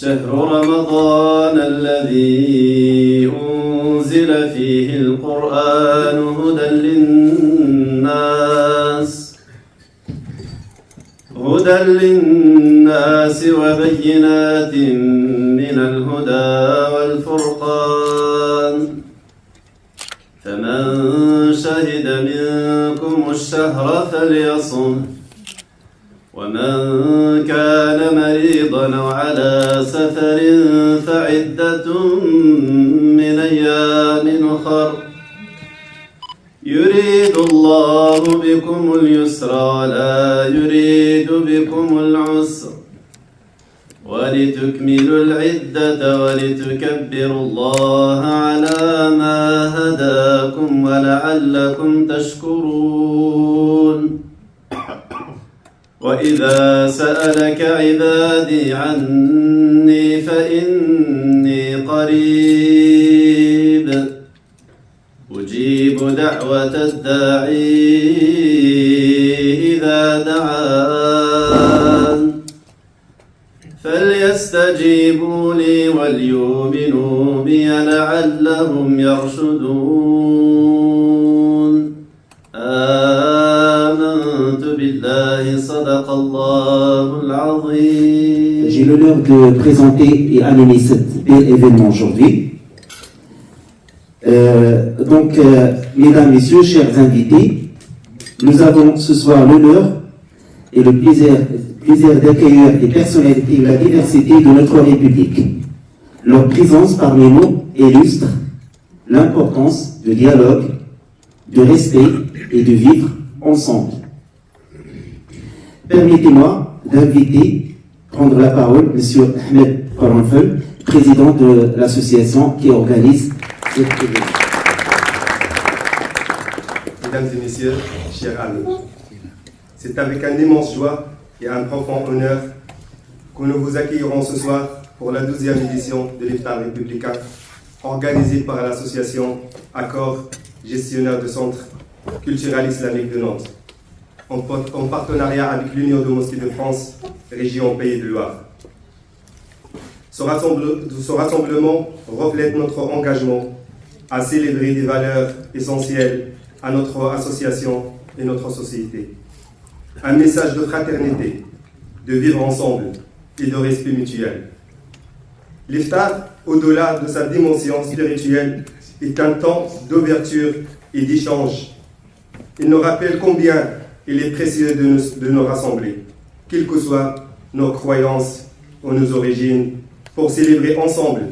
شهر رمضان الذي أنزل فيه القرآن هدى للناس وبينات من الهدى والفرقان فمن شهد منكم الشهر فليصم ومن كان مريضا أو على سفر فعدة من أيام أخر يريد الله بكم اليسر ولا يريد بكم العسر ولتكملوا العدة ولتكبروا الله على ما هداكم ولعلكم تشكرون وإذا سألك عبادي عني فإني قريب أجيب دعوة الداعي إذا دعان فليستجيبوا لي وليؤمنوا بي لعلهم يرشدون آمنت بالله صدق الله العظيم. J'ai l'honneur de présenter et animer cet bel événement aujourd'hui. Mesdames, Messieurs, chers invités, nous avons ce soir l'honneur et le plaisir d'accueillir des personnalités de la diversité de notre République. Leur présence parmi nous illustre l'importance de dialogue, de respect et de vivre ensemble. Permettez-moi d'inviter, prendre la parole, M. Ahmed Karanfel, président de l'association qui organise cette événement. Mesdames et messieurs, chers amis, c'est avec un immense joie et un profond honneur que nous vous accueillerons ce soir pour la 12e édition de l'Iftar républicain organisée par l'association Accord, gestionnaire de centre culturel islamique de Nantes, en partenariat avec l'Union de mosquées de France, région Pays de Loire. Ce rassemblement reflète notre engagement à célébrer des valeurs essentielles à notre association et notre société. Un message de fraternité, de vivre ensemble et de respect mutuel. L'Iftar, au-delà de sa dimension spirituelle, est un temps d'ouverture et d'échange. Il nous rappelle combien il est précieux de nous rassembler, quelles que soient nos croyances ou nos origines, pour célébrer ensemble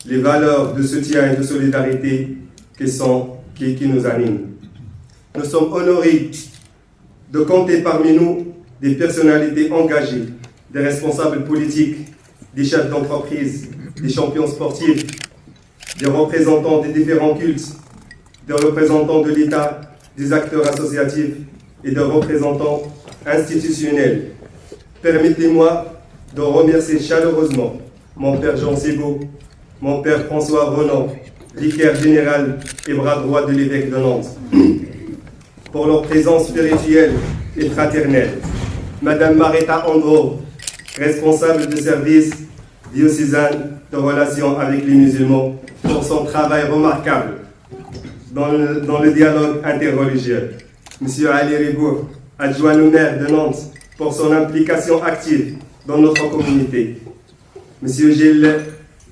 les valeurs de soutien et de solidarité qui nous animent. Nous sommes honorés de compter parmi nous des personnalités engagées, des responsables politiques, des chefs d'entreprise, des champions sportifs, des représentants des différents cultes, des représentants de l'État, des acteurs associatifs et des représentants institutionnels. Permettez-moi de remercier chaleureusement mon père Jean Sébaud, mon père François Renan, vicaire général et bras droit de l'évêque de Nantes, pour leur présence spirituelle et fraternelle. Madame Marita Andro, responsable de service diocésain de relations avec les musulmans, pour son travail remarquable dans le dialogue interreligieux. Monsieur Ali Ribour, adjoint au maire de Nantes, pour son implication active dans notre communauté. Monsieur Gilles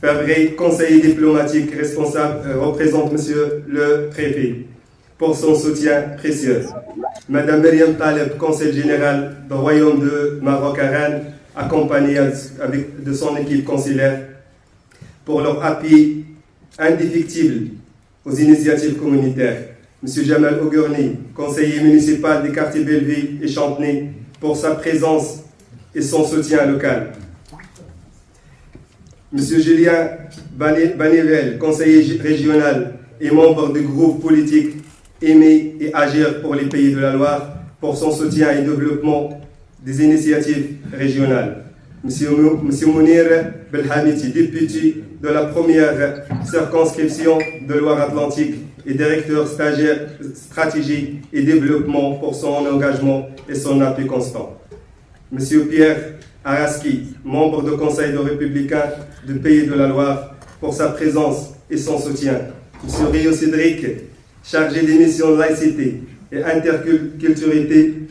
Favre, conseiller diplomatique responsable, représente Monsieur le Préfet, pour son soutien précieux. Madame Myriam Taleb, conseil général du Royaume de Maroc à Rennes, accompagnée de son équipe consulaire, pour leur appui indéfectible aux initiatives communautaires. Monsieur Jamal Ogourni, conseiller municipal des quartiers Belleville et Chantenay, pour sa présence et son soutien local. Monsieur Julien Banével, conseiller régional et membre du groupe politique Aimer et Agir pour les Pays de la Loire, pour son soutien et développement des initiatives régionales. Monsieur Mounir Belhamiti, député de la première circonscription de Loire-Atlantique et directeur stagiaire stratégie et développement, pour son engagement et son appui constant. Monsieur Pierre Araski, membre du Conseil de républicain du Pays de la Loire, pour sa présence et son soutien. M. Rio Cédric, chargé des missions laïcité et interculturalité,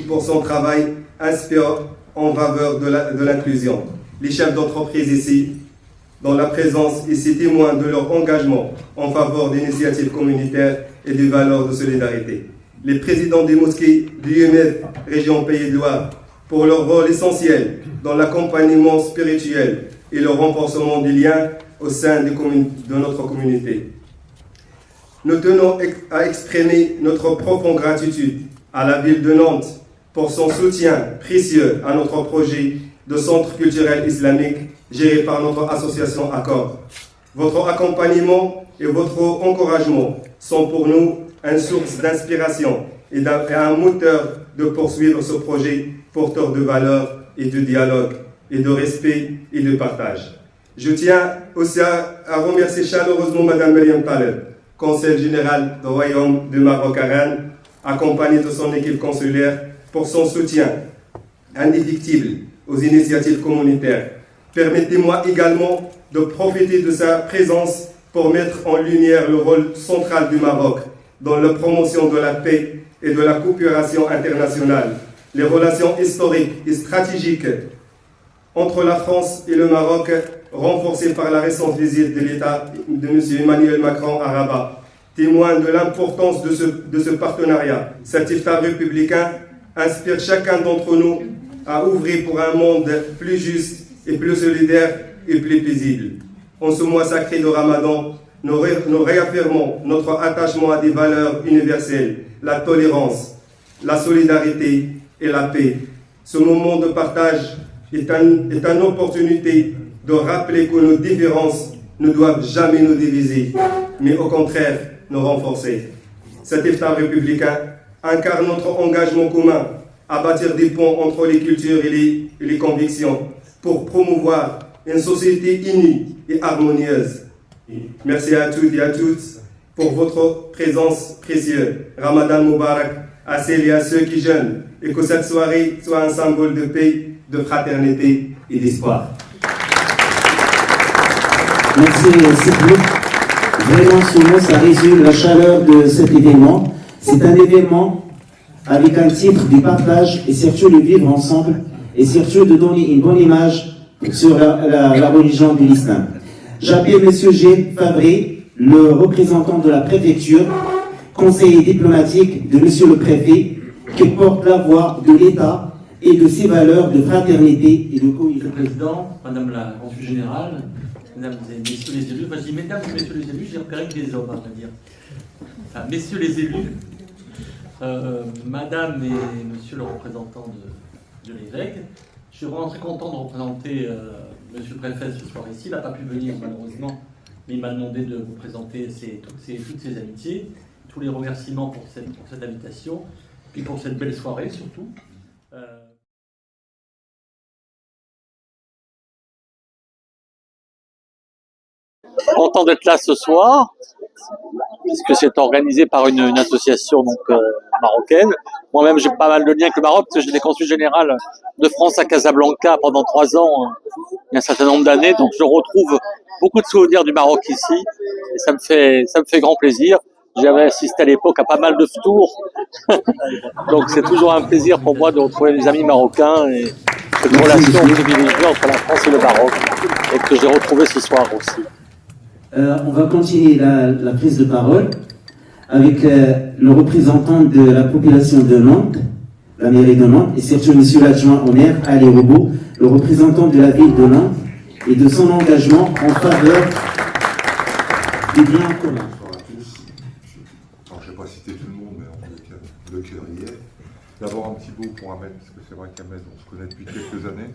pour son travail inspirant en faveur de l'inclusion. Les chefs d'entreprise ici, dont la présence ici témoigne de leur engagement en faveur d'initiatives communautaires et des valeurs de solidarité. Les présidents des mosquées du UMF, région Pays de Loire, pour leur rôle essentiel dans l'accompagnement spirituel et le renforcement des liens au sein de notre communauté. Nous tenons à exprimer notre profonde gratitude à la ville de Nantes pour son soutien précieux à notre projet de centre culturel islamique géré par notre association Accord. Votre accompagnement et votre encouragement sont pour nous une source d'inspiration et un moteur de poursuivre ce projet porteur de valeurs et de dialogue et de respect et de partage. Je tiens aussi à remercier chaleureusement Mme Myriam Taleb, conseillère générale du Royaume du Maroc à Rennes, accompagnée de son équipe consulaire, pour son soutien indéfectible aux initiatives communautaires. Permettez-moi également de profiter de sa présence pour mettre en lumière le rôle central du Maroc dans la promotion de la paix et de la coopération internationale. Les relations historiques et stratégiques entre la France et le Maroc, renforcées par la récente visite de l'État de M. Emmanuel Macron à Rabat, témoignent de l'importance de ce partenariat. Cet iftar républicain inspire chacun d'entre nous à ouvrir pour un monde plus juste et plus solidaire et plus paisible. En ce mois sacré de Ramadan, nous réaffirmons notre attachement à des valeurs universelles, la tolérance, la solidarité et la paix. Ce moment de partage est une opportunité de rappeler que nos différences ne doivent jamais nous diviser, mais au contraire nous renforcer. Cet iftar républicain incarne notre engagement commun à bâtir des ponts entre les cultures et les convictions pour promouvoir une société unie et harmonieuse. Merci à toutes et à tous pour votre présence précieuse. Ramadan Mubarak à celles et à ceux qui jeûnent, et que cette soirée soit un symbole de paix, de fraternité et d'espoir. Merci Sylvie. Vraiment, souvent, ça résume la chaleur de cet événement. C'est un événement avec un titre du partage et surtout le vivre ensemble et surtout de donner une bonne image sur la religion de l'islam. J'appelle M. G. Fabré, le représentant de la préfecture, conseiller diplomatique de M. le préfet, qui porte la voix de l'État et de ses valeurs de fraternité et de cohésion. Monsieur le Président, Madame la Consul Générale, Mesdames et Messieurs les élus, enfin je dis Mesdames et Messieurs les élus, j'ai repéré que des hommes, à vrai dire. Enfin, Messieurs les élus, Madame et Monsieur le représentant de l'évêque, je suis vraiment très content de représenter Monsieur le Préfet ce soir ici. Il n'a pas pu venir malheureusement, mais il m'a demandé de vous présenter toutes ses amitiés, tous les remerciements pour cette invitation, puis pour cette belle soirée surtout. Content d'être là ce soir, puisque c'est organisé par une association donc, marocaine. Moi-même, j'ai pas mal de liens avec le Maroc, parce que j'étais consul général de France à Casablanca pendant 3 ans, il y a un certain nombre d'années. Donc je retrouve beaucoup de souvenirs du Maroc ici, et ça me fait grand plaisir. J'avais assisté à l'époque à pas mal de tours, donc c'est toujours un plaisir pour moi de retrouver des amis marocains et cette relation privilégiée entre la France et le Maroc, et que j'ai retrouvé ce soir aussi. On va continuer la prise de parole avec le représentant de la population de Nantes, la mairie de Nantes, et surtout monsieur l'adjoint au maire, Ali Robo, le représentant de la ville de Nantes, et de son engagement en faveur du bien commun. Bonsoir à tous. Alors, je ne vais pas citer tout le monde, mais en tous les cas, le cœur y est. D'abord un petit mot pour Ahmed, parce que c'est vrai qu'Ahmed, on se connaît depuis quelques années.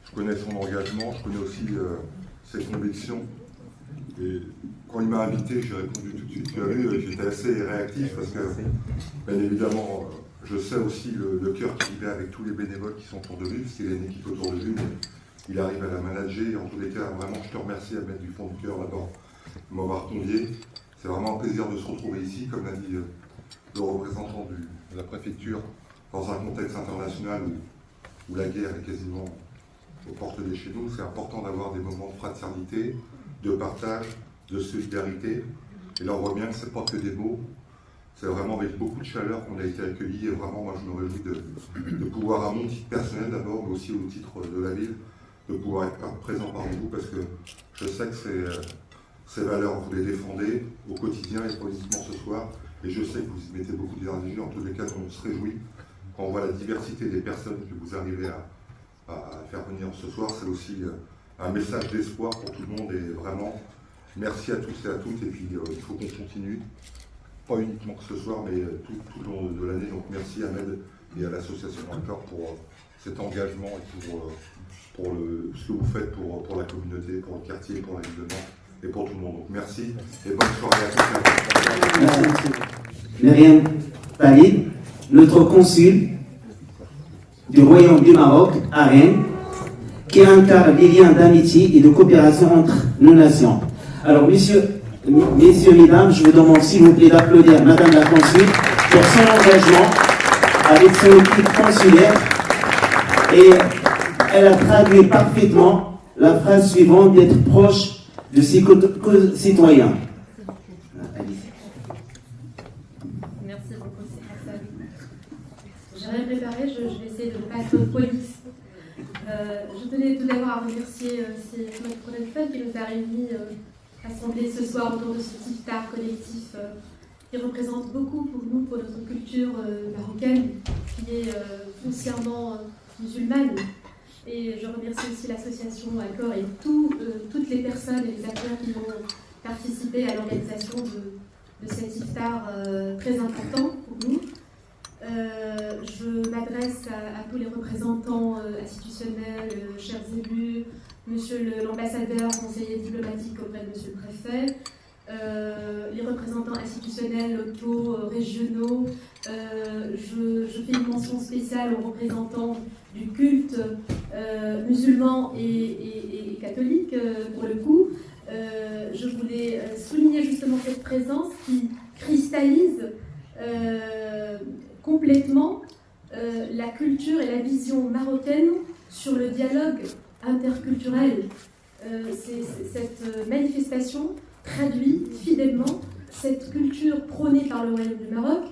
Je connais son engagement, je connais aussi ses convictions. Et quand il m'a invité, j'ai répondu tout de suite. Tu as vu, j'étais assez réactif parce que, bien évidemment, je sais aussi le cœur qu'il y a avec tous les bénévoles qui sont autour de lui, parce qu'il y a une équipe autour de lui. Il arrive à la manager. En tous les cas, vraiment, je te remercie à mettre du fond du cœur d'abord de m'avoir convié. C'est vraiment un plaisir de se retrouver ici, comme l'a dit le représentant de la préfecture, dans un contexte international où où la guerre est quasiment aux portes de chez nous, c'est important d'avoir des moments de fraternité, de partage, de solidarité. Et là, on voit bien que ce n'est pas que des mots, c'est vraiment avec beaucoup de chaleur qu'on a été accueillis. Et vraiment, moi, je me réjouis de pouvoir, à mon titre personnel d'abord, mais aussi au titre de la ville, de pouvoir être présent parmi vous, parce que je sais que ces valeurs, vous les défendez au quotidien et politiquement ce soir. Et je sais que vous y mettez beaucoup d'énergie. En tous les cas, on se réjouit quand on voit la diversité des personnes que vous arrivez à faire venir ce soir. C'est aussi un message d'espoir pour tout le monde. Et vraiment, merci à tous et à toutes. Et puis, il faut qu'on continue. Pas uniquement que ce soir, mais tout le long de l'année. Donc merci à Ahmed et à l'association Encore pour cet engagement et pour ce que vous faites pour la communauté, pour le quartier, pour la ville de Nantes et pour tout le monde. Donc merci et bonne soirée à tous. Merci. Myriam Talib, notre consul du Royaume du Maroc à Rennes, qui incarne les liens d'amitié et de coopération entre nos nations. Alors, messieurs, mesdames, je vous demande s'il vous plaît d'applaudir Madame la Consul pour son engagement avec son équipe consulaire. Et elle a traduit parfaitement la phrase suivante d'être proche de ses citoyens. Merci beaucoup, c'est Hassan. J'ai rien préparé, je vais essayer de ne pas être police. Je tenais tout d'abord à remercier notre collègue qui nous a réunis rassemblés ce soir autour de ce iftar collectif qui représente beaucoup pour nous, pour notre culture marocaine, qui est foncièrement musulmane. Et je remercie aussi l'association Accor et toutes les personnes et les acteurs qui ont participé à l'organisation de cet iftar très important pour nous. Je m'adresse à tous les représentants institutionnels, chers élus, monsieur l'ambassadeur, conseiller diplomatique auprès de monsieur le préfet, les représentants institutionnels, locaux, régionaux. Je fais une mention spéciale aux représentants du culte musulman et catholique, pour le coup. Je voulais souligner justement cette présence qui cristallise complètement la culture et la vision marocaine sur le dialogue interculturel. Cette manifestation traduit fidèlement cette culture prônée par le Royaume du Maroc,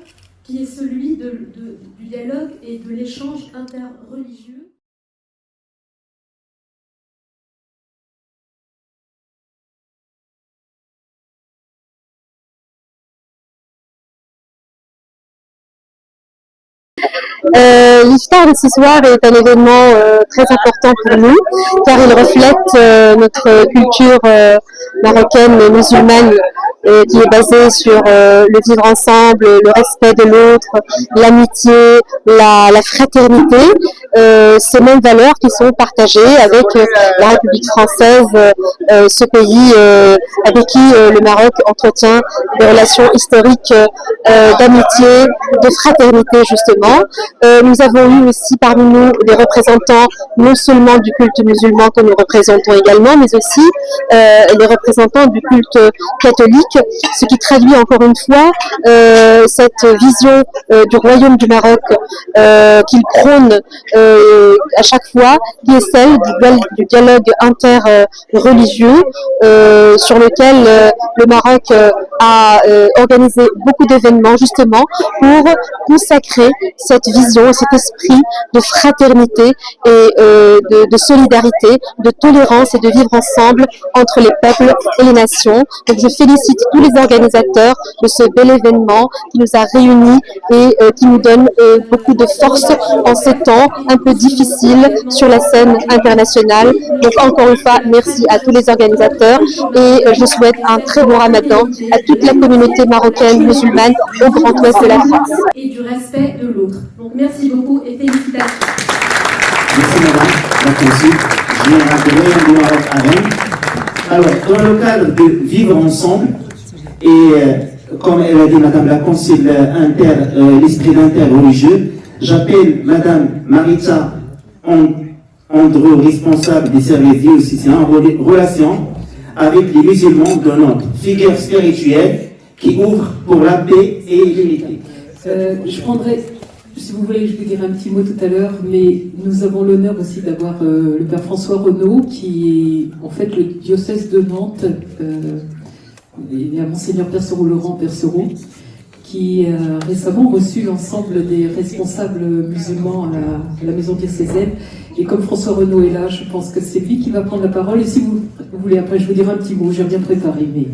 qui est celui du dialogue et de l'échange interreligieux. L'iftar de ce soir est un événement très important pour nous, car il reflète notre culture marocaine et musulmane qui est basée sur le vivre ensemble, le respect de l'autre, l'amitié, la fraternité, ces mêmes valeurs qui sont partagées avec la République française, ce pays avec qui le Maroc entretient des relations historiques d'amitié, de fraternité justement. Nous avons eu aussi parmi nous des représentants non seulement du culte musulman que nous représentons également, mais aussi les représentants du culte catholique, ce qui traduit encore une fois cette vision du Royaume du Maroc qu'il prône à chaque fois, qui est celle du dialogue interreligieux sur lequel le Maroc a organisé beaucoup d'événements justement pour consacrer cette vision, cet esprit de fraternité et de solidarité, de tolérance et de vivre ensemble entre les peuples et les nations. Donc je félicite tous les organisateurs de ce bel événement qui nous a réunis et qui nous donne beaucoup de force en ces temps un peu difficiles sur la scène internationale. Donc encore une fois, merci à tous les organisateurs et je souhaite un très bon Ramadan à toute la communauté marocaine musulmane au Grand Ouest de la France. Et du respect de l'autre. Donc merci beaucoup et félicitations. Merci madame la consul générale du Royaume du Maroc à Rennes. Alors, dans le cadre de vivre ensemble, et comme elle a dit madame la consul, l'esprit d'interreligieux, j'appelle madame Marita Andrew, responsable des services diocésains en relation avec les musulmans de Nantes, figure spirituelle qui ouvre pour la paix et l'unité. Je prendrai si vous voulez, je vais dire un petit mot tout à l'heure, mais nous avons l'honneur aussi d'avoir le Père François Renaud, qui est en fait le diocèse de Nantes, et à Monseigneur Percereau, Laurent Percereau, qui a récemment reçu l'ensemble des responsables musulmans à la maison diocésaine. Et comme François Renaud est là, je pense que c'est lui qui va prendre la parole. Et si vous voulez, après, je vous dirai un petit mot, j'ai bien préparé. Mais...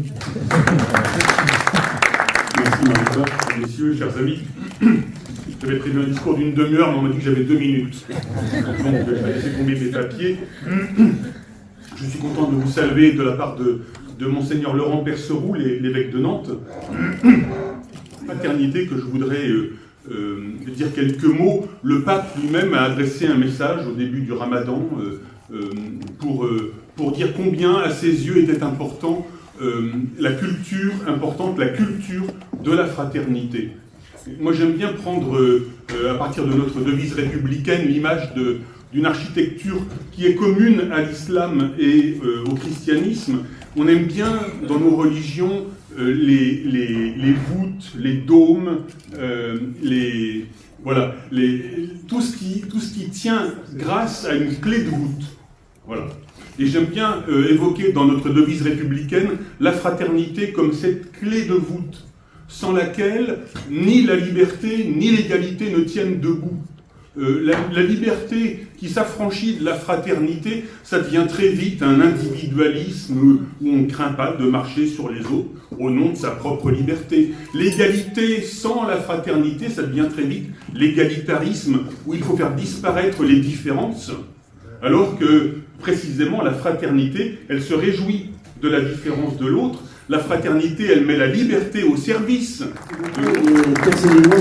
Merci Marita, messieurs, chers amis. J'avais prévu un discours d'une demi-heure, mais on m'a dit que j'avais 2 minutes. Donc je vais laisser tomber mes papiers. Je suis content de vous saluer de la part de Monseigneur Laurent Perceroux, l'évêque de Nantes. Fraternité que je voudrais dire quelques mots. Le pape lui-même a adressé un message au début du Ramadan pour dire combien à ses yeux était important la culture de la fraternité. Moi j'aime bien prendre à partir de notre devise républicaine l'image d'une architecture qui est commune à l'islam et au christianisme. On aime bien dans nos religions les voûtes, les dômes, tout ce qui tient grâce à une clé de voûte. Voilà. Et j'aime bien évoquer dans notre devise républicaine la fraternité comme cette clé de voûte, sans laquelle ni la liberté ni l'égalité ne tiennent debout. La liberté qui s'affranchit de la fraternité, ça devient très vite un individualisme où on ne craint pas de marcher sur les autres au nom de sa propre liberté. L'égalité sans la fraternité, ça devient très vite l'égalitarisme où il faut faire disparaître les différences, alors que précisément la fraternité, elle se réjouit de la différence de l'autre. La fraternité, elle met la liberté au service. Personnellement,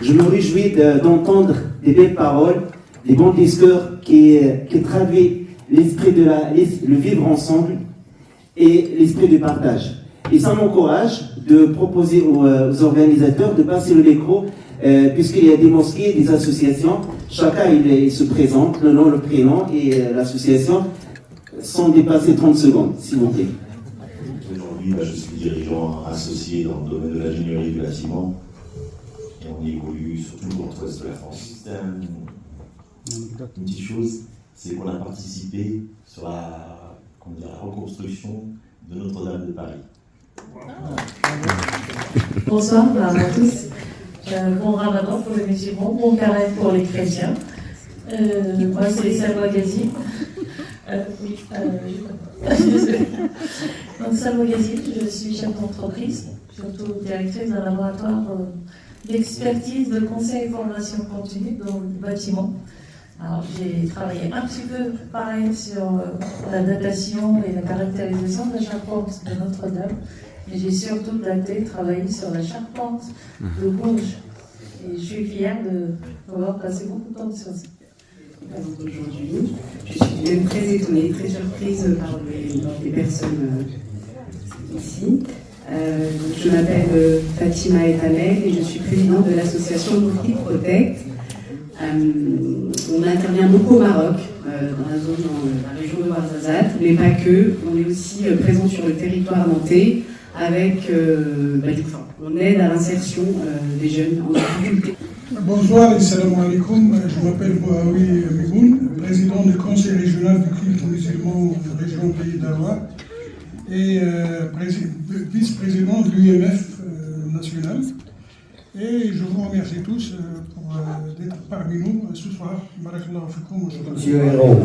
je me réjouis d'entendre des belles paroles, des bons discours qui traduisent l'esprit le vivre ensemble et l'esprit du partage. Et ça m'encourage de proposer aux organisateurs de passer le micro, puisqu'il y a des mosquées, des associations, chacun il se présente, le nom, le prénom et l'association, sans dépasser 30 secondes, s'il vous plaît. Aujourd'hui, je suis dirigeant associé dans le domaine de l'ingénierie du bâtiment et on évolue sur tout le nord-ouest de la France. Une petite chose, c'est qu'on a participé sur la reconstruction de Notre-Dame de Paris. Bonsoir à tous. Bon ramadan pour les musulmans, bon carême pour les chrétiens. Moi, c'est Salwa Ghazi. Donc, Salwa Ghazi, je suis chef d'entreprise, surtout directrice d'un laboratoire d'expertise, de conseil et formation continue dans le bâtiment. Alors, j'ai travaillé un petit peu pareil sur la datation et la caractérisation de la charpente de Notre-Dame. Mais j'ai surtout travaillé sur la charpente de Bourges. Et je suis fière d'avoir passé beaucoup de temps sur ça. Aujourd'hui, je suis même très étonnée, très surprise par les personnes ici. Je m'appelle Fatima Etamel et je suis présidente de l'association Nourki Protect. On intervient beaucoup au Maroc, dans la région de Ouarzazate, mais pas que. On est aussi présent sur le territoire nantais avec, on aide à l'insertion des jeunes en difficulté. Bonsoir et salam alaikum. Je m'appelle Bouaoui Miboun, président du conseil régional du culte musulman de la région Pays d'Awa et vice-président de l'UMF national. Et je vous remercie tous d'être parmi nous ce soir. Monsieur Hérault,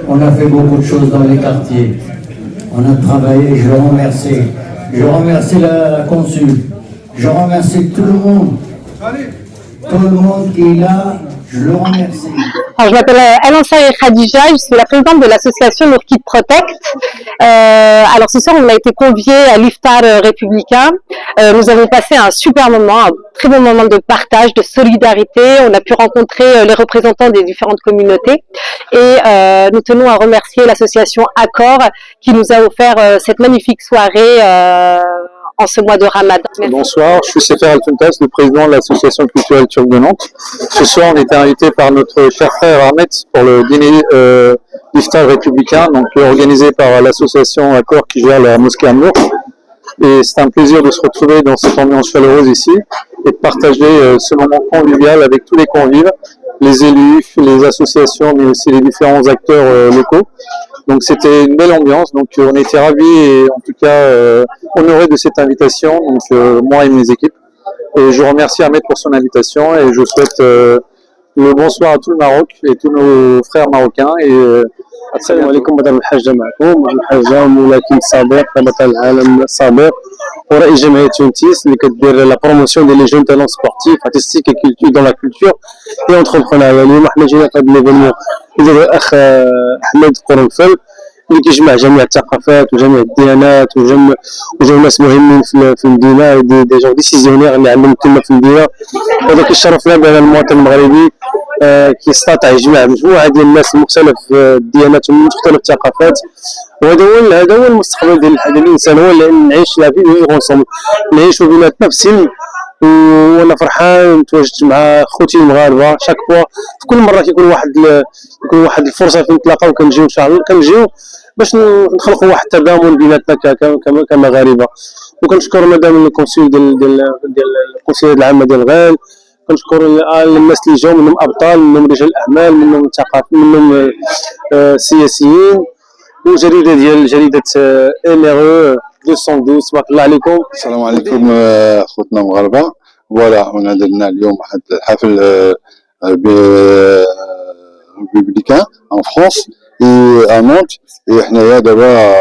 on a fait beaucoup de choses dans les quartiers. On a travaillé, je le remercie. Je remercie la consul. Je remercie tout le monde. Tout le monde qui est là, je le remercie. Alors, je m'appelle Alansa Khadija, je suis la présidente de l'association Nourki Protect. Alors ce soir, on a été conviés à l'Iftar républicain. Nous avons passé un super moment, un très bon moment de partage, de solidarité. On a pu rencontrer les représentants des différentes communautés. Et nous tenons à remercier l'association Accord qui nous a offert cette magnifique soirée en ce mois de Ramadan. Bonsoir, je suis Sefer Alfuntas, le président de l'association culturelle turque de Nantes. Ce soir, on était invité par notre cher frère Ahmed pour le dîner d'Iftar républicain, donc organisé par l'association Accord qui gère la mosquée à Mour. Et c'est un plaisir de se retrouver dans cette ambiance chaleureuse ici et de partager ce moment convivial avec tous les convives, les élus, les associations, mais aussi les différents acteurs locaux. Donc c'était une belle ambiance, donc on était ravis et en tout cas honorés de cette invitation, donc moi et mes équipes. Et je remercie Ahmed pour son invitation et je souhaite le bonsoir à tout le Maroc et tous nos frères marocains. Et السلام عليكم بطل الحاجة معكم الحاجة ملاكم صابر بطل العالم صابر ورئيس جمعية تونتيس اللي كدير لا بروموسيون ديال لي جون تالون سبورتيف ارتستيك كولتور دون لا كولتور اي اونتربرونيا. اليوم حنا جينا في هذا ليفينمون اللي دار الاخ احمد قرنفل اللي كيجمع جميع الثقافات وجميع الديانات وجميع ناس مهمين في المدينة دي جون ديسيزيونير اللي عندهم كلمة في المدينة. هذا كيشرف لنا بأن المواطن المغربي كيستطيع يجمع مجموعة ديال الناس من مختلف الديانات ومن مختلف الثقافات. وهذا هو المستقبل ديال الانسان، هو اللي نعيش لا فيغ اونصومبل، نعيشوا بيناتنا بسلم. وانا فرحان تواجدت مع خوتي المغاربه شاك فوا في كل مره كيكون واحد الفرصه فين نتلاقاو كنجيو ان شاء الله كنجيو باش نخلقوا واحد التضامن بيناتنا كمغاربه. وكنشكر مدام الكونسول ديال القنصليه العامه ديال الغال، كنشكر الناس اللي جاو منهم ابطال، منهم رجال الاعمال، منهم الثقافيين، منهم السياسيين، وجريده MRE 212. تبارك الله عليكم. السلام عليكم خوتنا المغاربه. فوالا هنا درنا اليوم واحد الحفل ريبوبليكان ان فرانس اي مونت. حنايا دابا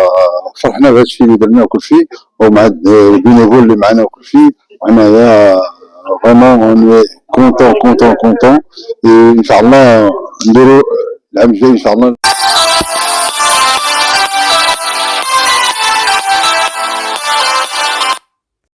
فرحنا بهذا الشيء اللي درنا وكل شيء، ومع البينيفول اللي معنا وكل شيء. حنايا فريمون كونتون ان شاء الله نديرو العام الجاي ان شاء الله.